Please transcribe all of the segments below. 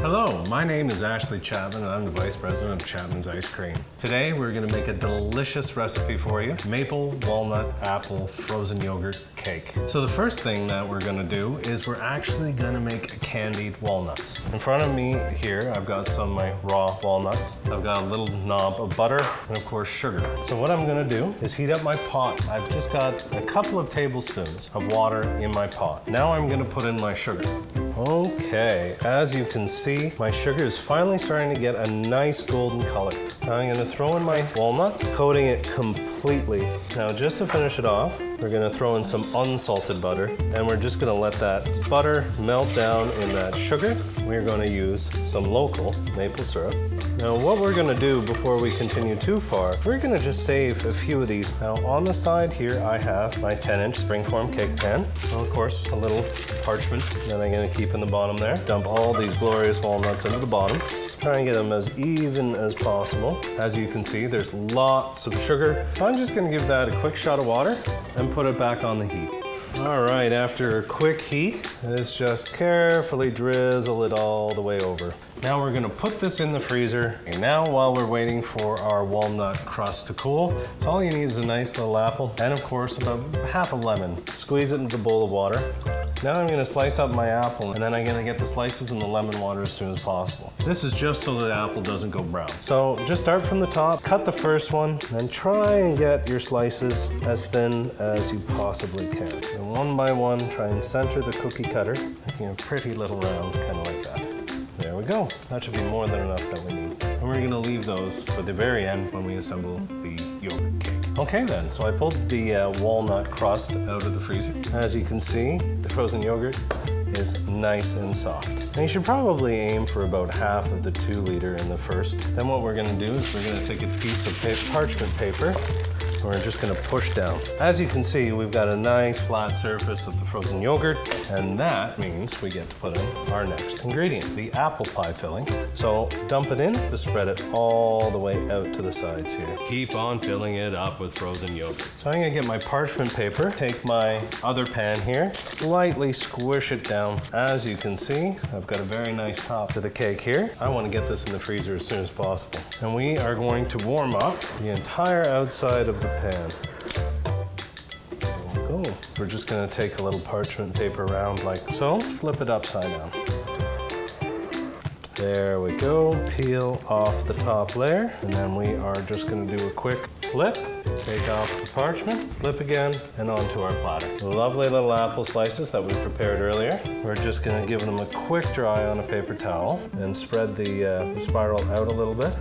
Hello, my name is Ashley Chapman and I'm the Vice President of Chapman's Ice Cream. Today we're going to make a delicious recipe for you, maple walnut apple frozen yogurt cake. So the first thing that we're going to do is we're actually going to make candied walnuts. In front of me here I've got some of my raw walnuts. I've got a little knob of butter and of course sugar. So what I'm going to do is heat up my pot. I've just got a couple of tablespoons of water in my pot. Now I'm going to put in my sugar. Okay, as you can see, my sugar is finally starting to get a nice golden color. Now I'm going to throw in my walnuts, coating it completely. Now just to finish it off, we're going to throw in some unsalted butter, and we're just going to let that butter melt down in that sugar. We're going to use some local maple syrup. Now what we're going to do before we continue too far, we're going to just save a few of these. Now on the side here I have my 10-inch springform cake pan. And of course a little parchment that I'm going to keep in the bottom there. Dump all these glorious walnuts into the bottom. Try and get them as even as possible. As you can see, there's lots of sugar. I'm just going to give that a quick shot of water and put it back on the heat. All right, after a quick heat, let's just carefully drizzle it all the way over. Now we're going to put this in the freezer. And now while we're waiting for our walnut crust to cool, so all you need is a nice little apple and of course about half a lemon. Squeeze it into the bowl of water. Now I'm going to slice up my apple and then I'm going to get the slices in the lemon water as soon as possible. This is just so the apple doesn't go brown. So just start from the top, cut the first one, and try and get your slices as thin as you possibly can. And one by one, try and center the cookie cutter, making a pretty little round, kind of like that. There we go. That should be more than enough that we need. And we're going to leave those for the very end when we assemble the yogurt cake. Okay then, so I pulled the walnut crust out of the freezer. As you can see, the frozen yogurt is nice and soft. And you should probably aim for about half of the 2 liter in the first. Then what we're going to do is we're going to take a piece of parchment paper. We're just going to push down. As you can see, we've got a nice flat surface of the frozen yogurt, and that means we get to put in our next ingredient, the apple pie filling. So dump it in to spread it all the way out to the sides here. Keep on filling it up with frozen yogurt. So I'm going to get my parchment paper, take my other pan here, slightly squish it down. As you can see, I've got a very nice top to the cake here. I want to get this in the freezer as soon as possible. And we are going to warm up the entire outside of the pan. There we go. We're just going to take a little parchment paper round like so, flip it upside down. There we go. Peel off the top layer, and then we are just going to do a quick flip. Take off the parchment, flip again, and onto our platter. Lovely little apple slices that we prepared earlier. We're just going to give them a quick dry on a paper towel and spread the spiral out a little bit.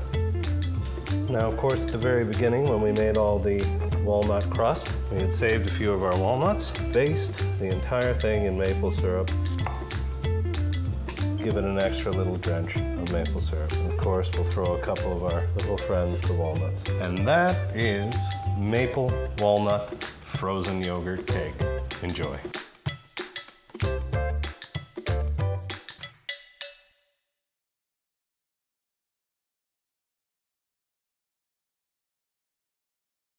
Now, of course, at the very beginning, when we made all the walnut crust, we had saved a few of our walnuts, basted the entire thing in maple syrup, give it an extra little drench of maple syrup. And of course, we'll throw a couple of our little friends, the walnuts. And that is maple walnut frozen yogurt cake. Enjoy.